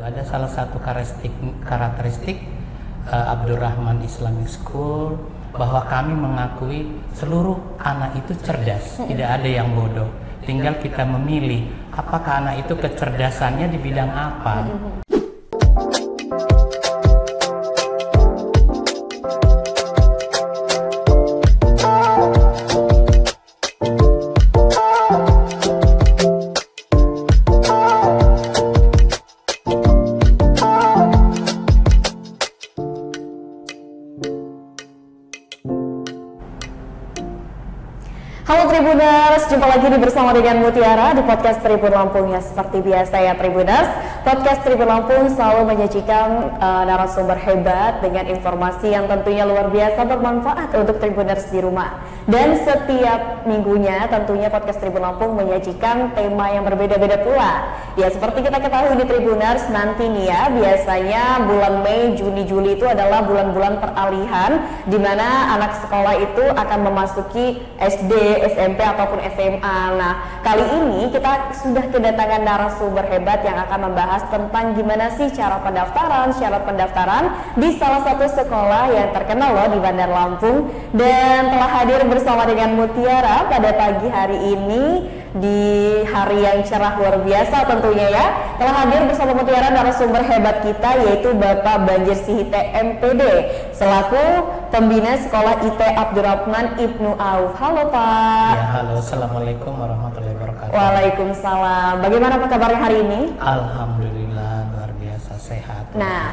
ada salah satu karakteristik Abdurrahman Islamic School bahwa kami mengakui seluruh anak itu cerdas, tidak ada yang bodoh. Tinggal kita memilih apakah anak itu kecerdasannya di bidang apa. Halo Tribuners, jumpa lagi bersama dengan Mutiara di podcast Tribun Lampung ya. Seperti biasa ya Tribuners, podcast Tribun Lampung selalu menyajikan narasumber hebat dengan informasi yang tentunya luar biasa bermanfaat untuk Tribuners di rumah. Dan setiap minggunya tentunya podcast Tribun Lampung menyajikan tema yang berbeda-beda pula. Ya seperti kita ketahui di Tribuners nanti nih ya, biasanya bulan Mei, Juni, Juli itu adalah bulan-bulan peralihan di mana anak sekolah itu akan memasuki SD, SMP ataupun SMA. Nah, kali ini kita sudah kedatangan narasumber hebat yang akan membahas tentang gimana sih cara pendaftaran, syarat pendaftaran di salah satu sekolah yang terkenal loh di Bandar Lampung. Dan telah hadir bersama dengan Mutiara pada pagi hari ini di hari yang cerah luar biasa tentunya ya. Telah hadir bersama Mutiara narasumber hebat kita yaitu Bapak Banjir Sihite MPD selaku pembina Sekolah IT Abdurrahman Ibnu Auf. Halo Pak. Ya, halo, assalamualaikum warahmatullahi wabarakatuh. Waalaikumsalam. Bagaimana Pak kabarnya hari ini? Alhamdulillah luar biasa sehat. Nah,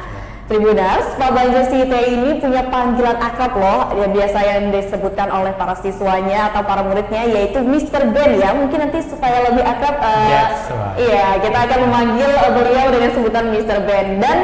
Tribuners, Pak Banjir Sihite ini punya panggilan akrab loh, ya biasa yang disebutkan oleh para siswanya atau para muridnya yaitu Mr. Ben ya. Mungkin nanti supaya lebih akrab, iya kita akan memanggil beliau dengan sebutan Mr. Ben. Dan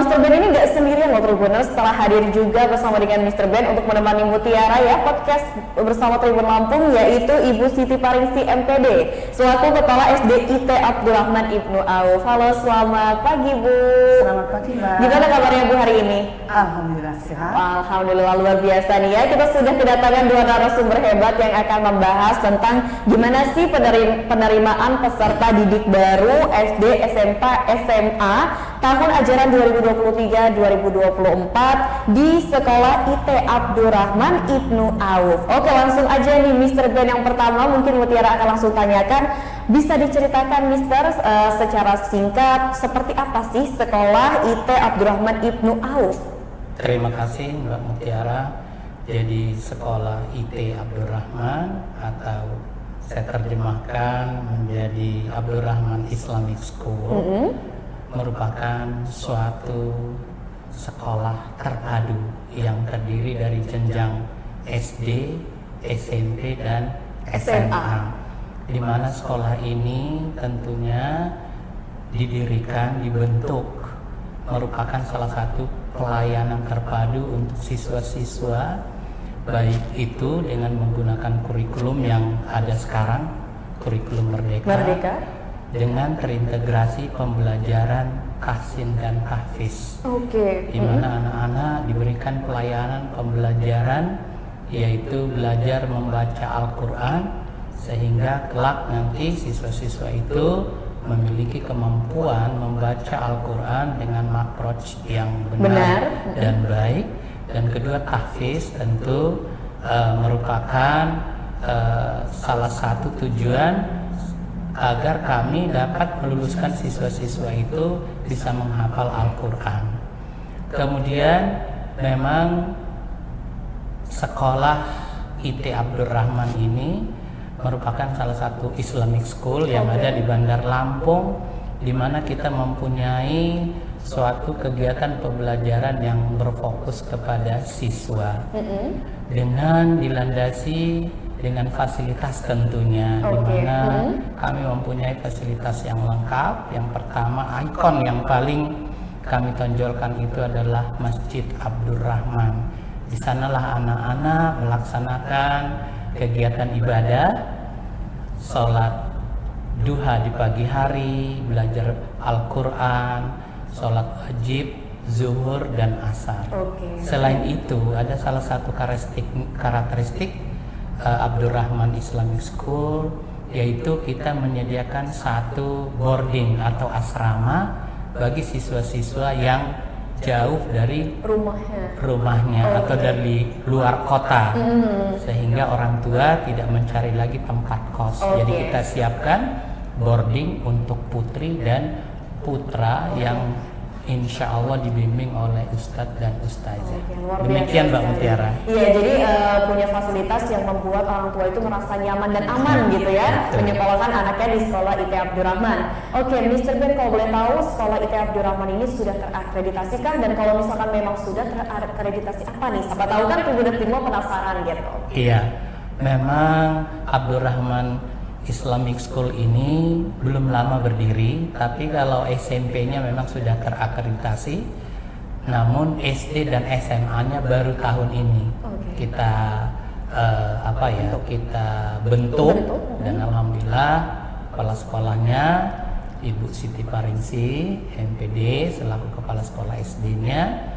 Mr. Ben ini nggak sendirian loh Tribuners, setelah hadir juga bersama dengan Mr. Ben untuk menemani Mutiara ya podcast bersama Tribun Lampung yaitu Ibu Siti Paringsi MPD selaku Kepala SD IT Abdurrahman Ibnu Auf. Halo, selamat pagi Bu. Selamat pagi Mbak. Gimana kabarnya Bu hari ini? Alhamdulillah sehat. Alhamdulillah luar biasa nih ya. Kita sudah kedatangan dua narasumber hebat yang akan membahas tentang gimana sih penerimaan peserta didik baru SD, SMP, SMA tahun ajaran 2023-2024 di Sekolah IT Abdurrahman Ibnu Auf. Oke, langsung aja nih Mr. Ben yang pertama, mungkin Mutiara akan langsung tanyakan. Bisa diceritakan Mister secara singkat seperti apa sih Sekolah IT Abdurrahman Ibnu Auf? Terima kasih Mbak Mutiara. Jadi Sekolah IT Abdurrahman atau saya terjemahkan menjadi Abdurrahman Islamic School merupakan suatu sekolah terpadu yang terdiri dari jenjang SD, SMP, dan SMA. Di mana sekolah ini tentunya dibentuk merupakan salah satu pelayanan terpadu untuk siswa-siswa, baik itu dengan menggunakan kurikulum yang ada sekarang, kurikulum Merdeka. Dengan terintegrasi pembelajaran tahsin dan tahfiz. Di mana anak-anak diberikan pelayanan pembelajaran yaitu belajar membaca Al-Quran sehingga kelak nanti siswa-siswa itu memiliki kemampuan membaca Al-Quran dengan makhraj yang benar dan baik. Dan kedua, tahfiz tentu merupakan salah satu tujuan agar kami dapat meluluskan siswa-siswa itu bisa menghafal Al-Quran. Kemudian memang Sekolah IT Abdurrahman ini merupakan salah satu Islamic School yang ada di Bandar Lampung, di mana kita mempunyai suatu kegiatan pembelajaran yang berfokus kepada siswa dengan dilandasi dengan fasilitas tentunya, di mana kami mempunyai fasilitas yang lengkap. Yang pertama, ikon yang paling kami tonjolkan itu adalah Masjid Abdurrahman. Di sanalah anak-anak melaksanakan kegiatan ibadah, sholat duha di pagi hari, belajar Al-Quran, sholat wajib, zuhur, dan asar. Selain itu, ada salah satu karakteristik Abdurrahman Islamic School, yaitu kita menyediakan satu boarding atau asrama bagi siswa-siswa yang jauh dari rumahnya atau dari luar kota, sehingga orang tua tidak mencari lagi tempat kos. Jadi kita siapkan boarding untuk putri dan putra yang insya Allah dibimbing oleh Ustadz dan Ustazah. Demikian Mbak Mutiara. Iya, jadi punya fasilitas yang membuat orang tua itu merasa nyaman dan aman gitu ya, menyekolahkan anaknya di sekolah IT Abdurrahman. Oke, Mr. Ben, kalau boleh tahu sekolah IT Abdurrahman ini sudah terakreditasi kan? Dan kalau misalkan memang sudah terakreditasi apa nih? Siapa tahu kan pengguna Timo penasaran gitu. Iya, memang Abdurrahman Islamic School ini belum lama berdiri, tapi kalau SMP-nya memang sudah terakreditasi, namun SD dan SMA-nya baru tahun ini kita kita bentuk, dan alhamdulillah kepala sekolahnya Ibu Siti Paringsi MPD selaku kepala sekolah SD-nya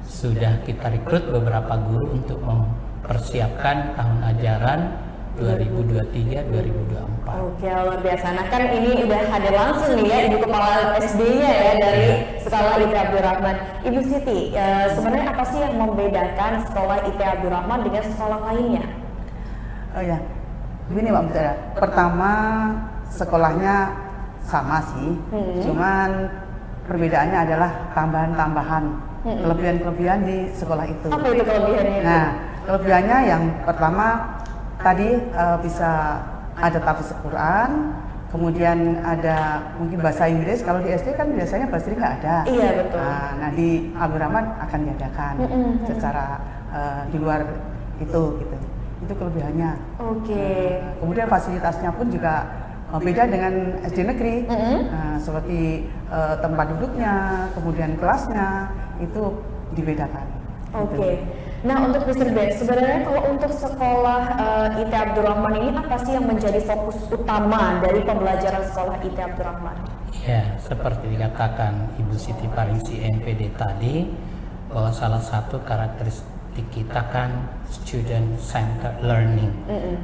sudah kita rekrut beberapa guru untuk mempersiapkan tahun ajaran 2023-2024. Oke, luar biasa. Nah kan ini udah hadir langsung nih ya Ibu Kepala SD-nya ya dari Sekolah IT Abdurrahman. Ibu Siti, sebenarnya apa sih yang membedakan Sekolah IT Abdurrahman dengan sekolah lainnya? Oh ya, begini Mbak Mutiara. Pertama, sekolahnya sama sih, cuman perbedaannya adalah tambahan-tambahan, kelebihan-kelebihan di sekolah itu. Apa itu kelebihannya? Nah, kelebihannya yang pertama tadi bisa ada tahfiz Quran, kemudian ada mungkin bahasa Inggris. Kalau di SD kan biasanya bahasa Inggris nggak ada. Iya, betul. Nah di Abdurrahman akan diadakan secara di luar itu gitu. Itu kelebihannya. Kemudian fasilitasnya pun juga beda dengan SD negeri. Seperti tempat duduknya, kemudian kelasnya itu dibedakan. Nah untuk Mr. Ben, sebenarnya kalau untuk sekolah IT Abdurrahman ini apa sih yang menjadi fokus utama dari pembelajaran sekolah IT Abdurrahman? Ya, seperti dikatakan Ibu Siti Paringsi MPD tadi, bahwa salah satu karakteristik kita kan student centered learning.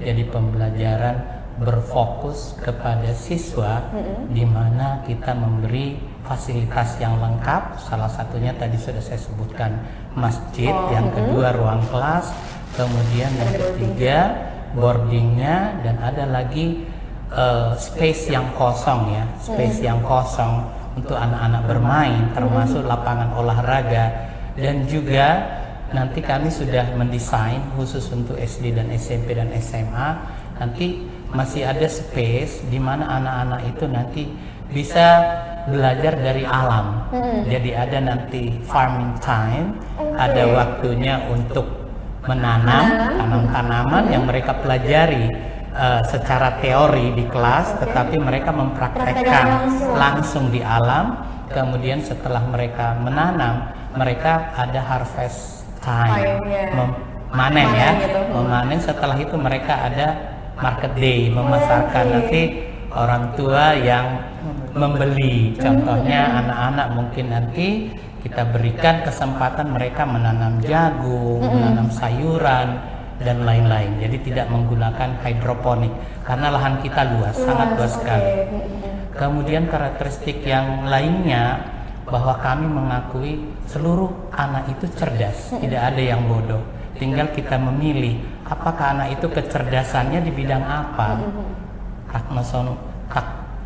Jadi pembelajaran berfokus kepada siswa, di mana kita memberi fasilitas yang lengkap. Salah satunya tadi sudah saya sebutkan masjid, yang kedua ruang kelas, kemudian yang ketiga boardingnya, dan ada lagi space yang kosong ya, space yang kosong untuk anak-anak bermain, termasuk lapangan olahraga. Dan juga nanti kami sudah mendesain khusus untuk SD dan SMP dan SMA, nanti masih ada space di mana anak-anak itu nanti bisa belajar dari alam. Jadi ada nanti farming time, ada waktunya untuk menanam tanaman yang mereka pelajari secara teori di kelas, tetapi mereka mempraktekkan langsung di alam. Kemudian setelah mereka menanam, mereka ada harvest time, memanen ya, memanen. Setelah itu mereka ada market day, memasarkan. Nanti orang tua yang membeli, contohnya anak-anak mungkin nanti kita berikan kesempatan mereka menanam jagung, menanam sayuran dan lain-lain. Jadi tidak menggunakan hidroponik karena lahan kita luas, sangat luas sekali. Kemudian karakteristik yang lainnya, bahwa kami mengakui seluruh anak itu cerdas, tidak ada yang bodoh. Tinggal kita memilih apakah anak itu kecerdasannya di bidang apa.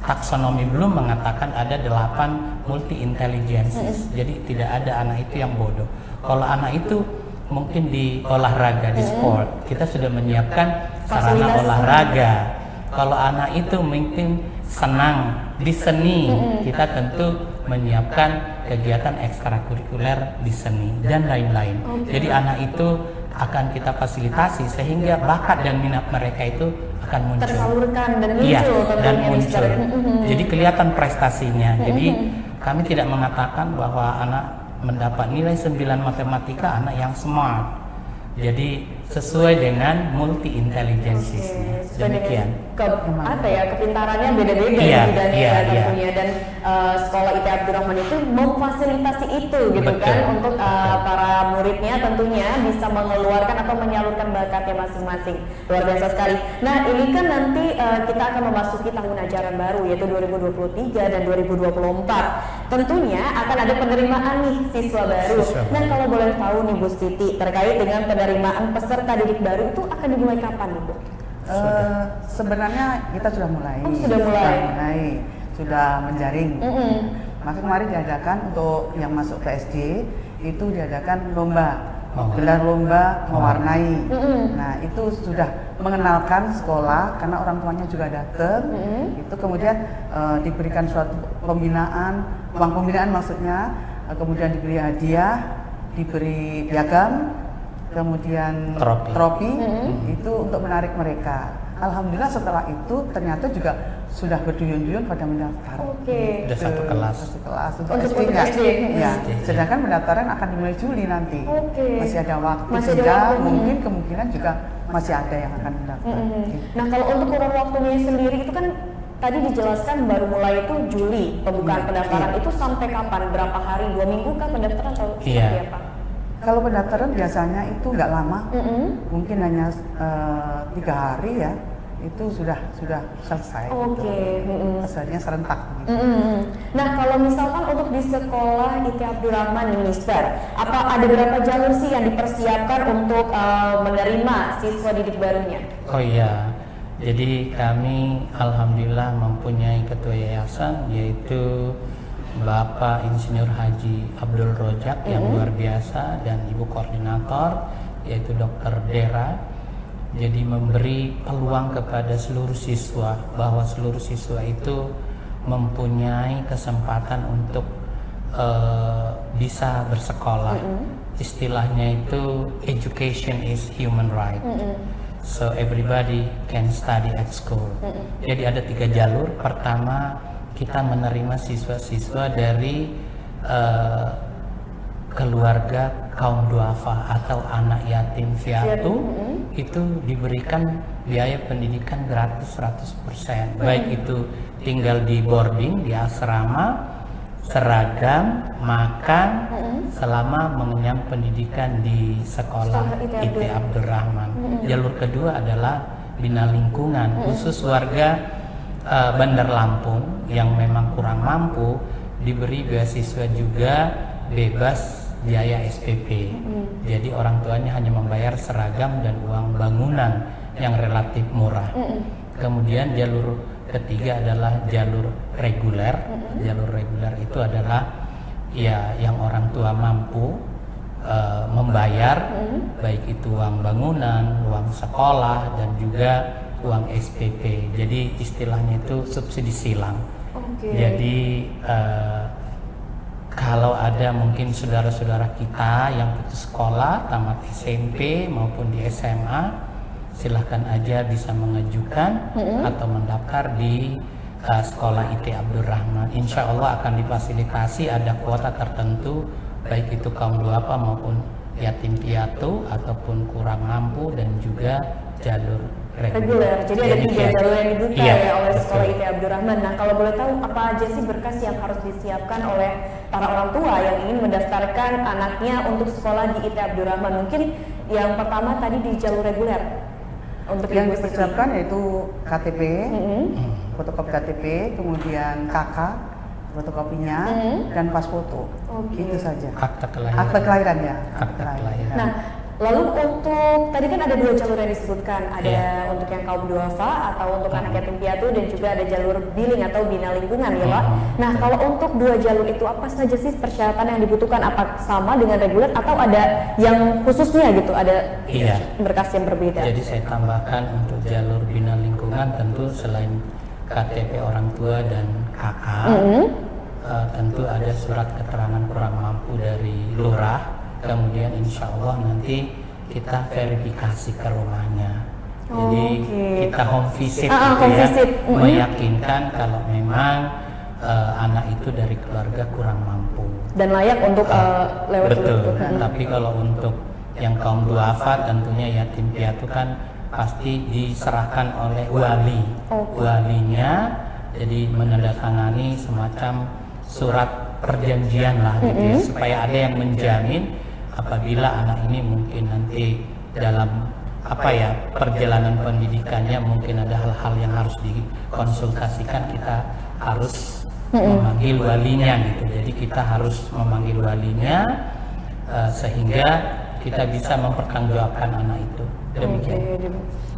Taksonomi belum mengatakan ada 8 multi intelligences. Jadi tidak ada anak itu yang bodoh. Kalau anak itu mungkin di olahraga, di sport, kita sudah menyiapkan sarana olahraga. Kalau anak itu mungkin senang di seni, kita tentu menyiapkan kegiatan ekstrakurikuler di seni dan lain-lain. Jadi anak itu akan kita fasilitasi sehingga bakat dan minat mereka itu akan muncul, tersalurkan dan muncul, dan muncul. Jadi kelihatan prestasinya. Jadi kami tidak mengatakan bahwa anak mendapat nilai 9 matematika anak yang smart. Jadi sesuai dengan multi intelligensesnya. Demikian. Kepintarannya beda-beda tentunya dan sekolah IT Abdurrahman itu memfasilitasi itu gitu. Betul. Kan untuk para muridnya tentunya bisa mengeluarkan atau menyalurkan bakatnya masing-masing. Luar biasa sekali. Nah, ini kan nanti kita akan memasuki tahun ajaran baru yaitu 2023 dan 2024. Tentunya akan ada penerimaan nih siswa baru. Nah, kalau boleh tahu nih Bu Siti terkait dengan penerimaan peserta didik baru itu akan dimulai kapan nih Bu? Sebenarnya kita sudah mulai. Sudah menjaring. Maka kemarin diadakan untuk yang masuk ke SD itu diadakan lomba, gelar lomba mewarnai. Nah, itu sudah mengenalkan sekolah karena orang tuanya juga datang. Itu kemudian diberikan suatu pembinaan, uang pembinaan maksudnya, kemudian diberi hadiah, diberi piagam, kemudian trofi itu untuk menarik mereka. Alhamdulillah setelah itu ternyata juga sudah berduyun-duyun pada mendaftar. Sudah satu kelas untuk SD-nya. Ya, sedangkan pendaftaran akan dimulai Juli nanti. Masih ada waktu. Mungkin kemungkinan juga masih ada yang akan mendaftar. Nah, kalau untuk kurun waktunya sendiri itu kan tadi dijelaskan baru mulai itu Juli pembukaan pendaftaran. Itu sampai kapan? Berapa hari? 2 minggu kah pendaftaran atau seperti apa? Kalau pendaftaran biasanya itu nggak lama, mungkin hanya 3 hari ya, itu sudah selesai. Hasilnya serentak. Nah, kalau misalkan untuk di sekolah IT Abdurrahman Minister, apa ada berapa jalur sih yang dipersiapkan untuk menerima siswa didik barunya? Oh iya, jadi kami alhamdulillah mempunyai ketua yayasan yaitu Bapak Insinyur Haji Abdul Rojak yang luar biasa dan Ibu Koordinator yaitu Dr. Dera. Jadi memberi peluang kepada seluruh siswa bahwa seluruh siswa itu mempunyai kesempatan untuk bisa bersekolah. Istilahnya itu education is human right. So everybody can study at school. Jadi ada 3 jalur. Pertama, kita menerima siswa-siswa dari keluarga kaum duafa atau anak yatim piatu. Itu diberikan biaya pendidikan gratis 100%. Baik itu tinggal di boarding, di asrama, seragam, makan, selama mengenyam pendidikan di sekolah IT Abdurrahman. Jalur kedua adalah bina lingkungan, khusus warga Bandar Lampung yang memang kurang mampu diberi beasiswa juga bebas biaya SPP. Jadi orang tuanya hanya membayar seragam dan uang bangunan yang relatif murah. Kemudian jalur ketiga adalah jalur reguler. Jalur reguler itu adalah ya yang orang tua mampu membayar, baik itu uang bangunan, uang sekolah dan juga uang SPP. Jadi istilahnya itu subsidi silang. Jadi kalau ada mungkin saudara-saudara kita yang putus sekolah, tamat SMP maupun di SMA, silahkan aja bisa mengajukan atau mendaftar di sekolah IT Abdurrahman. Insya Allah akan difasilitasi, ada kuota tertentu, baik itu kaum duafa maupun yatim piatu ataupun kurang mampu, dan juga jalur reguler. Jadi ada 3 jalur yang dibuka oleh sekolah IT Abdurrahman. Nah, kalau boleh tahu apa aja sih berkas yang harus disiapkan oleh para orang tua yang ingin mendaftarkan anaknya untuk sekolah di IT Abdurrahman? Mungkin yang pertama tadi di jalur reguler. Untuk yang dipersiapkan yaitu KTP, fotokopi KTP, kemudian KK, fotokopinya, dan pas foto. Itu saja. Akta kelahiran. Akta kelahiran ya. Akta kelahiran. Nah, lalu untuk tadi kan ada 2 jalur yang disebutkan, ada untuk yang kaum duafa atau untuk anak yatim piatu, dan juga ada jalur billing atau bina lingkungan ya Pak. Nah, kalau untuk 2 jalur itu apa saja sih persyaratan yang dibutuhkan? Apa sama dengan reguler atau ada yang khususnya gitu? Ada berkas yang berbeda? Jadi saya tambahkan untuk jalur bina lingkungan tentu selain KTP orang tua dan KK, tentu ada surat keterangan kurang mampu dari lurah. Kemudian insya Allah nanti kita verifikasi ke rumahnya. Jadi kita home visit, meyakinkan kalau memang anak itu dari keluarga kurang mampu dan layak untuk lewat betul. Tapi kalau untuk yang kaum duafa tentunya yatim piatu kan pasti diserahkan oleh wali. Walinya jadi menandatangani semacam surat perjanjian lah gitu ya, supaya ada yang menjamin apabila anak ini mungkin nanti dalam perjalanan pendidikannya mungkin ada hal-hal yang harus dikonsultasikan, kita harus memanggil walinya gitu. Jadi kita harus memanggil walinya sehingga kita bisa mempertanggungjawabkan anak itu. Demikian.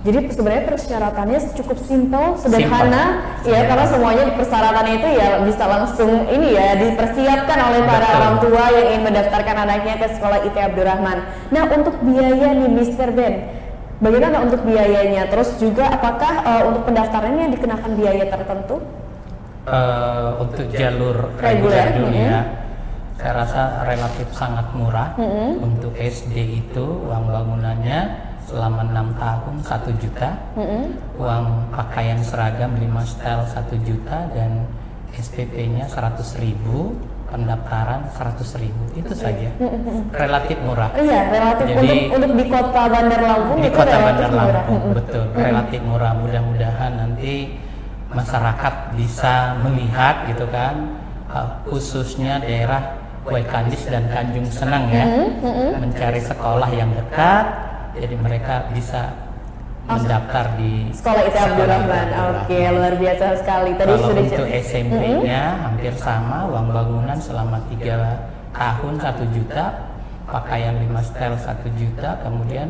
Jadi sebenarnya persyaratannya cukup simpel, sederhana, ya, karena semuanya persyaratannya itu ya bisa langsung ini ya dipersiapkan oleh para orang tua yang ingin mendaftarkan anaknya ke sekolah IT Abdurrahman. Nah, untuk biaya nih Mr. Ben, bagaimana untuk biayanya? Terus juga apakah untuk pendaftarannya dikenakan biaya tertentu? Untuk jalur reguler dunia, saya rasa relatif sangat murah. Untuk SD itu uang bangunannya selama 6 tahun 1 juta, uang pakaian seragam 5 setel 1 juta, dan SPP-nya 100.000, pendaftaran 100.000, itu saja. Relatif murah. Iya, relatif. Jadi, untuk di kota Bandar Lampung di kota Bandar Lampung, betul, relatif murah. Mudah-mudahan nanti masyarakat bisa melihat gitu kan, khususnya daerah Waikandis dan Tanjung Senang ya, mencari sekolah yang dekat. Jadi mereka bisa mendaftar di sekolah IT Abdurrahman. Oke, luar biasa sekali. Tadi kalau sudah untuk SMP-nya hampir sama, uang bangunan selama 3 tahun 1 juta, pakaian 5 setel 1 juta, kemudian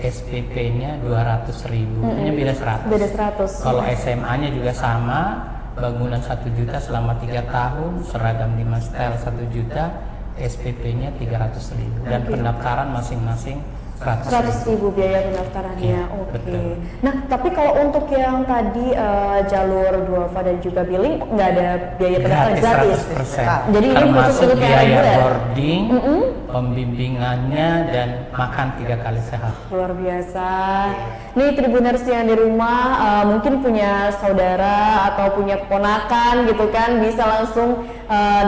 SPP-nya 200.000, hanya beda 100. Beda 100. Kalau SMA-nya juga sama, bangunan 1 juta selama 3 tahun, seragam 5 setel 1 juta, SPP-nya 300.000, dan pendaftaran masing-masing 100.000 biaya pendaftarannya. Oke. Nah, tapi kalau untuk yang tadi jalur duafa dan juga billing nggak ada biaya pendaftaran, gratis. 100%. Jadi ini khusus untuk yang biaya reguler. boarding, pembimbingannya, dan makan 3 kali sehat. Luar biasa. Nih Tribuners yang di rumah mungkin punya saudara atau punya keponakan gitu kan, bisa langsung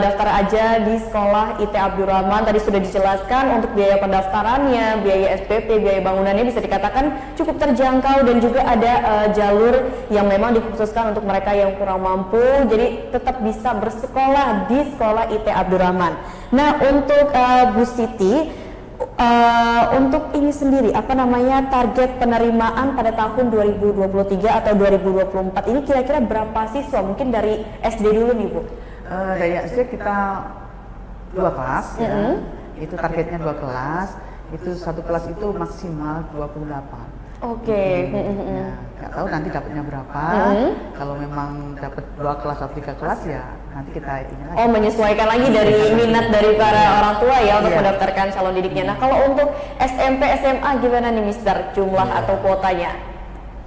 daftar aja di sekolah IT Abdurrahman. Tadi sudah dijelaskan untuk biaya pendaftarannya, biaya SPP, biaya bangunannya bisa dikatakan cukup terjangkau, dan juga ada jalur yang memang dikhususkan untuk mereka yang kurang mampu, jadi tetap bisa bersekolah di sekolah IT Abdurrahman. Nah, untuk Bu Siti, untuk ini sendiri target penerimaan pada tahun 2023 atau 2024 ini kira-kira berapa siswa? Mungkin dari SD dulu nih Bu. Dari SD kita 2 kelas ya. Itu targetnya 2 kelas. Itu 1 kelas itu maksimal 28. Oke. Ya, nggak tahu nanti dapatnya berapa. Kalau memang dapat 2 kelas atau 3 kelas ya nanti kita ini lagi. Oh, menyesuaikan lagi dari minat dari para orang tua ya untuk mendaftarkan calon didiknya. Nah, kalau untuk SMP, SMA gimana nih Mister, jumlah atau kuotanya?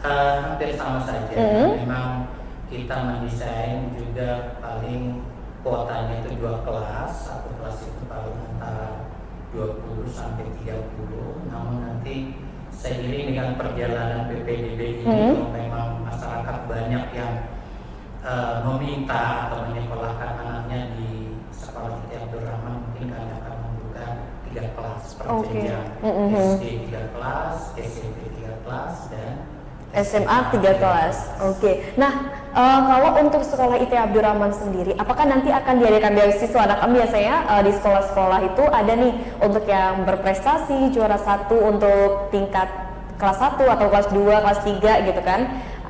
Hampir sama saja. Memang kita mendesain juga paling kuotanya itu 2 kelas. 1 kelas itu paling antara 20 sampai 30. Namun nanti seiring dengan perjalanan PPDB ini, memang masyarakat banyak yang meminta atau menyekolahkan anaknya di sekolah IT Abdurrahman, mungkin kami akan membuka 3 kelas perjanjian. SD 3 kelas, SMP 3 kelas, dan SMA 3 kelas. Oke. Nah, kalau untuk sekolah IT Abdurrahman sendiri, apakah nanti akan diadakan beasiswa? Nah, kan biasanya di sekolah-sekolah itu ada nih untuk yang berprestasi, juara 1 untuk tingkat kelas 1 atau kelas 2, kelas 3 gitu kan,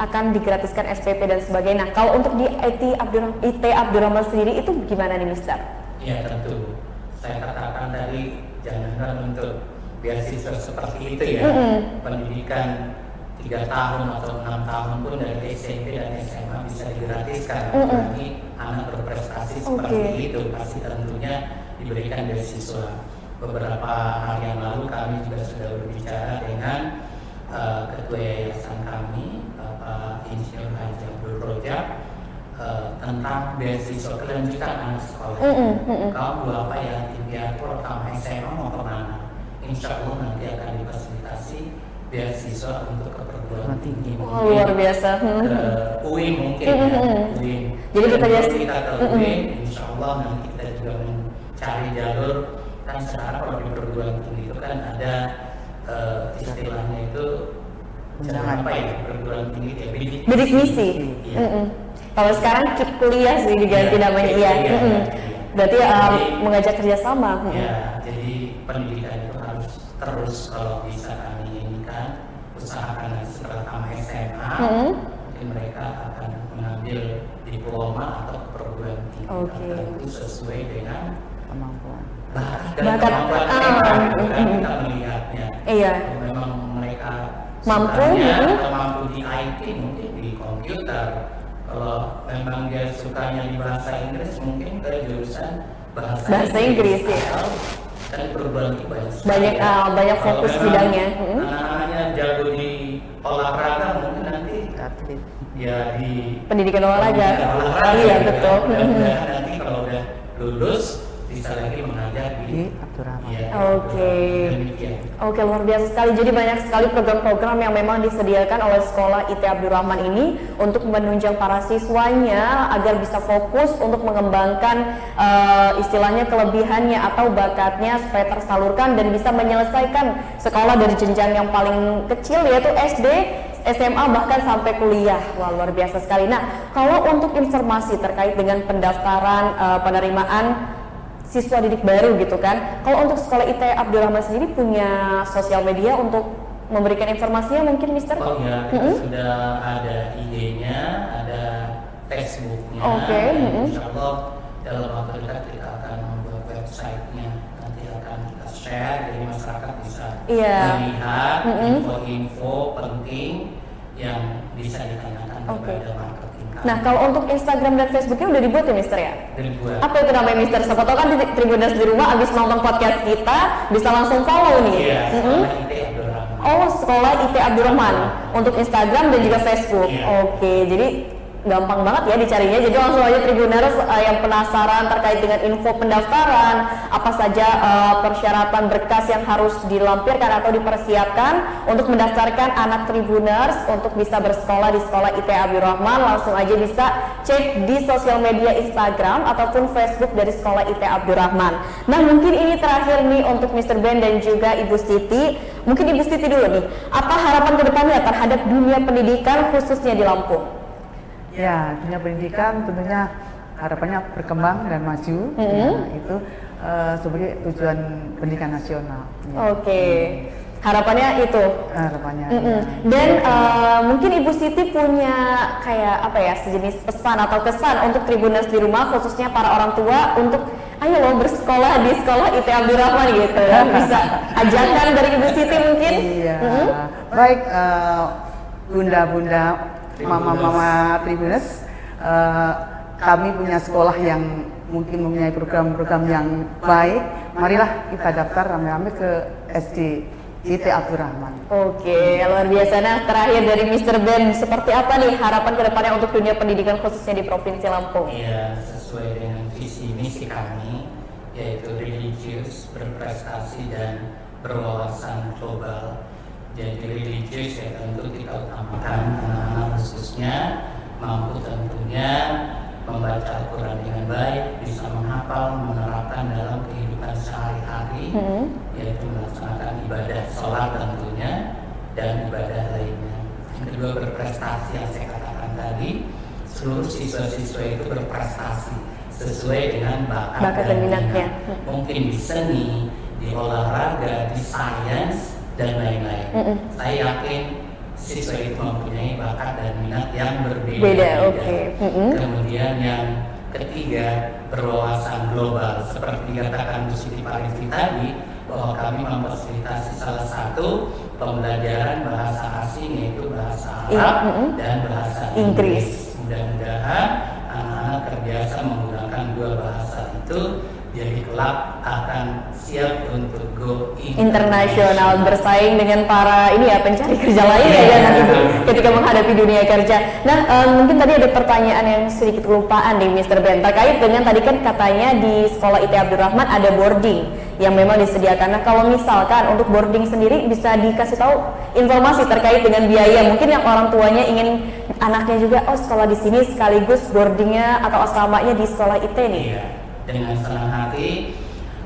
akan digratiskan SPP dan sebagainya. Nah, kalau untuk di IT Abdurrahman sendiri itu gimana nih Mister? Ya tentu, saya katakan tadi jangan untuk beasiswa seperti itu ya, pendidikan 3 tahun atau 6 tahun pun dari SMP dan SMA bisa digratiskan. Apalagi anak berprestasi seperti itu pasti tentunya diberikan beasiswa. Beberapa hari yang lalu kami juga sudah berbicara dengan ketua yayasan kami, Bapak Insinyur Haji Abdul Rojak, tentang beasiswa kelanjutan anak sekolah. Kamu apa ya, tiga pertama SMA mau kemana? Insya Allah nanti akan difasilitasi beasiswa untuk ke perguruan tinggi. Luar biasa. UIN mungkin ya, UIN. Jadi kita ke UIN, insya Allah nanti kita juga mencari jalur kan sekarang kalau di perguruan tinggi itu kan ada istilahnya itu apa ya, perguruan tinggi ya, bidik misi. Iya. Kalau sekarang KIP kuliah sih diganti namanya, iya. Berarti mengajak kerjasama. Ya, jadi pendidikan itu harus terus, kalau bisa kami ini kan usahakan nanti setelah tamat SMA, mungkin mereka akan mengambil diploma atau perguruan tinggi tertentu sesuai dengan kemampuan. Bakat mereka, kan kita melihatnya. Iya. Kalau memang mereka Mampu, atau mampu di IT, mungkin di komputer. Kalau memang dia sukanya di bahasa Inggris, mungkin ke jurusan bahasa Inggris ya. Dan perguruan tinggi banyak fokus bidangnya. Anak-anaknya jago di olahraga, mungkin nanti Atlet. ya di Pendidikan olahraga. Iya betul. Nanti kalau udah lulus bisa lagi mengajar di Abdurrahman. Ya, Oke. demikian. Oke, luar biasa sekali. Jadi banyak sekali program-program yang memang disediakan oleh Sekolah IT Abdurrahman ini untuk menunjang para siswanya agar bisa fokus untuk mengembangkan istilahnya kelebihannya atau bakatnya supaya tersalurkan dan bisa menyelesaikan sekolah dari jenjang yang paling kecil yaitu SD, SMA bahkan sampai kuliah. Wah, luar biasa sekali. Nah, kalau untuk informasi terkait dengan pendaftaran penerimaan siswa didik baru gitu kan, kalau untuk Sekolah IT Abdurrahman sendiri punya sosial media untuk memberikan informasinya mungkin, Mister? Oh ya, kita sudah ada IG-nya, ada Facebook-nya. Oke. Insya Allah dalam waktu dekat kita akan membuat website-nya. Nanti akan kita share, jadi masyarakat bisa melihat info-info penting yang bisa ditanyakan kepada marketing. Nah, kalau untuk Instagram dan Facebooknya udah dibuat ya, Mister ya? Dibuat. Apa itu namanya, Mister? Siapa tahu kan di Tribuners di rumah abis nonton podcast kita bisa langsung follow nih. Iya, Sekolah IT Abdurrahman. Oh, Sekolah IT Abdurrahman untuk Instagram dan juga Facebook. Oke, jadi gampang banget ya dicarinya. Jadi langsung aja Tribuners yang penasaran terkait dengan info pendaftaran, apa saja persyaratan berkas yang harus dilampirkan atau dipersiapkan untuk mendaftarkan anak Tribuners untuk bisa bersekolah di Sekolah IT Abdurrahman, langsung aja bisa cek di sosial media Instagram ataupun Facebook dari Sekolah IT Abdurrahman. Nah, mungkin ini terakhir nih untuk Mr. Ben dan juga Ibu Siti. Mungkin Ibu Siti dulu nih, apa harapan kedepannya terhadap dunia pendidikan khususnya di Lampung? Ya, dunia pendidikan tentunya harapannya berkembang dan maju. Itu sebagai tujuan pendidikan nasional. Oke. Harapannya itu. Harapannya. Dan mungkin Ibu Siti punya kayak apa ya, sejenis pesan atau kesan untuk Tribuners di rumah, khususnya para orang tua, untuk ayo lo bersekolah di Sekolah IT Abdurrahman gitu ya. Bisa ajakan dari Ibu Siti mungkin. Iya. Baik, bunda-bunda, mama-mama Tribuners, kami punya sekolah yang mungkin mempunyai program-program yang baik. Marilah kita daftar rame-rame ke SD IT Abdurrahman. Oke, luar biasa. Nah, terakhir dari Mr. Ben, seperti apa nih harapan kedepannya untuk dunia pendidikan khususnya di Provinsi Lampung? Iya, sesuai dengan visi misi kami, yaitu religius, berprestasi dan berwawasan global. Jadi religius ya tentu kita utamakan anak-anak khususnya mampu tentunya membaca Al-Quran dengan baik, bisa menghafal, menerapkan dalam kehidupan sehari-hari, yaitu melaksanakan ibadah sholat tentunya dan ibadah lainnya. Yang kedua, berprestasi yang saya katakan tadi, seluruh siswa-siswa itu berprestasi sesuai dengan bakat dan minatnya. Mungkin di seni, di olahraga, di sains dan lain-lain. Saya yakin siswa itu mempunyai bakat dan minat yang berbeda. Kemudian yang ketiga, berwawasan global. Seperti dikatakan Bu Siti Parisi tadi, bahwa kami memfasilitasi salah satu pembelajaran bahasa asing, yaitu bahasa Arab dan bahasa Inggris. Mudah-mudahan anak-anak terbiasa menggunakan dua bahasa itu, jadi kelak akan siap untuk go internasional, bersaing dengan para pencari kerja lain ya nanti ketika menghadapi dunia kerja. Nah, mungkin tadi ada pertanyaan yang sedikit kelupaan nih Mr. Ben, terkait dengan tadi kan katanya di Sekolah IT Abdurrahman ada boarding yang memang disediakan. Nah, kalau misalkan untuk boarding sendiri bisa dikasih tahu informasi terkait dengan biaya, mungkin yang orang tuanya ingin anaknya juga sekolah di sini sekaligus boardingnya atau asramanya di Sekolah IT nih. Dengan senang hati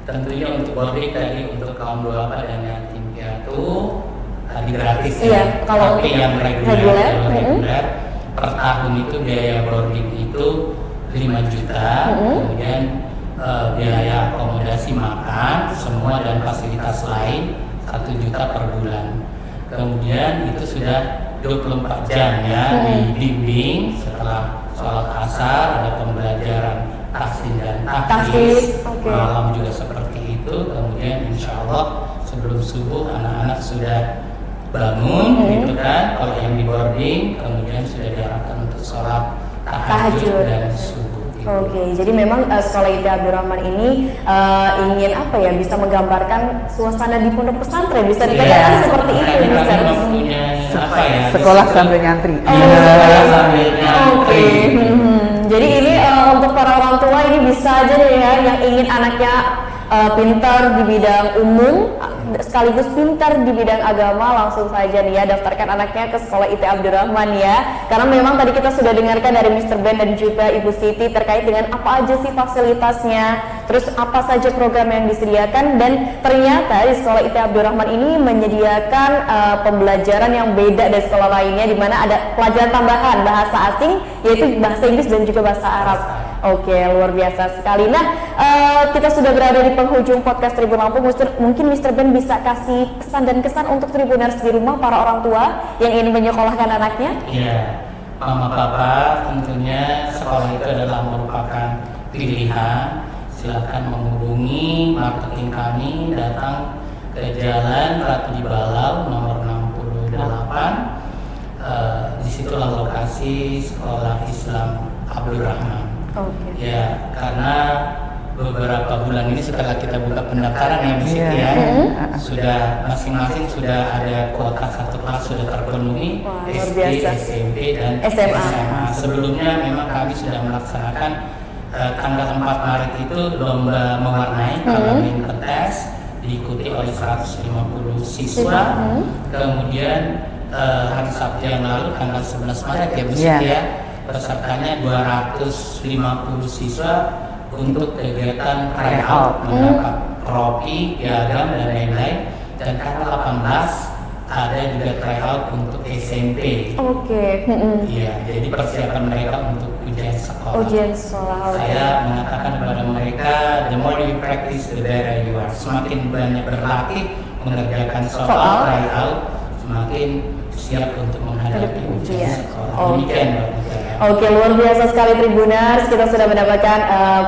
tentunya untuk boarding tadi untuk kaum duafa dan yatim piatu tadi gratis Iya, ya. kalau Tapi yang reguler per tahun itu biaya boarding itu 5 juta, kemudian biaya akomodasi makan semua dan fasilitas lain 1 juta per bulan. Kemudian itu sudah 24 jam ya dibimbing, setelah sholat asar ada pembelajaran tahsin dan tahfiz, malam juga seperti itu. Kemudian insya Allah sebelum subuh anak-anak sudah bangun gitu kan, kalau yang di boarding kemudian sudah diarahkan untuk sholat tahajud dan subuh. Oke, jadi memang Sekolah Ida Abdurrahman ini ingin apa ya, bisa menggambarkan suasana di pondok pesantren, bisa dikatakan seperti itu, Mister. Sekolah sambil nyantri. Sekolah sambil nyantri. Jadi ini untuk para orang tua ini bisa aja deh ya, yang ingin anaknya pintar di bidang umum sekaligus pintar di bidang agama, langsung saja nih ya daftarkan anaknya ke Sekolah IT Abdurrahman ya. Karena memang tadi kita sudah dengarkan dari Mr. Ben dan juga Ibu Siti terkait dengan apa aja sih fasilitasnya, terus apa saja program yang disediakan, dan ternyata di Sekolah IT Abdurrahman ini menyediakan pembelajaran yang beda dari sekolah lainnya, di mana ada pelajaran tambahan bahasa asing yaitu bahasa Inggris dan juga bahasa Arab. Oke, luar biasa sekali. Nah, kita sudah berada di penghujung podcast Tribun Lampung. Mungkin Mr. Ben bisa kasih pesan dan kesan untuk Tribuners di rumah, para orang tua yang ingin menyekolahkan anaknya. Iya, Mama Papa, tentunya sekolah itu adalah merupakan pilihan. Silakan menghubungi marketing kami, datang ke Jalan Ratu di Balau nomor 68. Disitulah lokasi Sekolah Islam Abdurrahman. Ya, karena beberapa bulan ini setelah kita buka pendaftaran yang di situ ya, sudah masing-masing sudah ada kuota satu kelas sudah terpenuhi. SD, SMP dan SMA. Sebelumnya memang kami sudah melaksanakan tanggal 4 Maret itu lomba mewarnai kalamin tes, diikuti oleh 150 siswa. Kemudian hari Sabtu yang lalu tanggal 11 Maret ya Bu Siti ya, pesertanya 250 siswa untuk kegiatan tryout, mendapat trofi, piagam dan lain-lain. Dan tanggal 18 ada juga tryout untuk SMP. Iya, jadi persiapan mereka untuk ujian sekolah. Saya mengatakan kepada mereka, the more you practice, the better you are. Semakin banyak berlatih mengerjakan soal tryout, semakin siap untuk menghadapi ujian sekolah. Demikian Mbak Mutiara. Oke, luar biasa sekali Tribuners. Kita sudah mendapatkan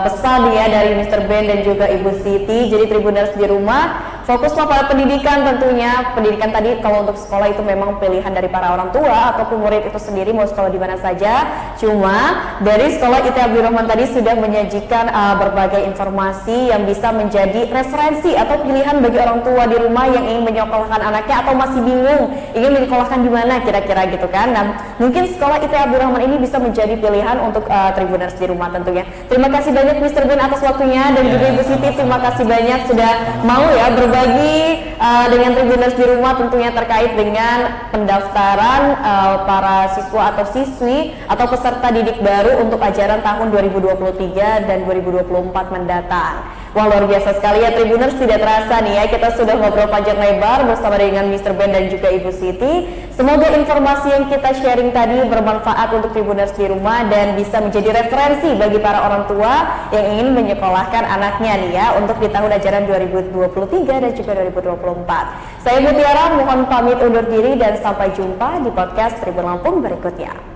pesan ya dari Mr. Ben dan juga Ibu Siti. Jadi Tribuners di rumah, fokuslah pada pendidikan tentunya. Pendidikan tadi kalau untuk sekolah itu memang pilihan dari para orang tua ataupun murid itu sendiri mau sekolah di mana saja. Cuma dari Sekolah IT Abdurrahman tadi sudah menyajikan berbagai informasi yang bisa menjadi referensi atau pilihan bagi orang tua di rumah yang ingin menyekolahkan anaknya atau masih bingung ingin menyekolahkan di mana kira-kira gitu kan. Nah, mungkin Sekolah IT Abdurrahman ini bisa menjadi pilihan untuk Tribuners di rumah tentunya. Terima kasih banyak Mr. Ben atas waktunya, dan juga Ibu Siti, terima kasih banyak sudah mau ya berbagi dengan Tribuners di rumah tentunya terkait dengan pendaftaran para siswa atau siswi atau peserta didik baru untuk ajaran tahun 2023 dan 2024 mendatang. Wah, luar biasa sekali ya Tribuners, tidak terasa nih ya kita sudah ngobrol panjang lebar bersama dengan Mr. Ben dan juga Ibu Siti. Semoga informasi yang kita sharing tadi bermanfaat untuk Tribuners di rumah dan bisa menjadi referensi bagi para orang tua yang ingin menyekolahkan anaknya nih ya untuk di tahun ajaran 2023 dan juga 2024. Saya Mutiara mohon pamit undur diri dan sampai jumpa di podcast Tribun Lampung berikutnya.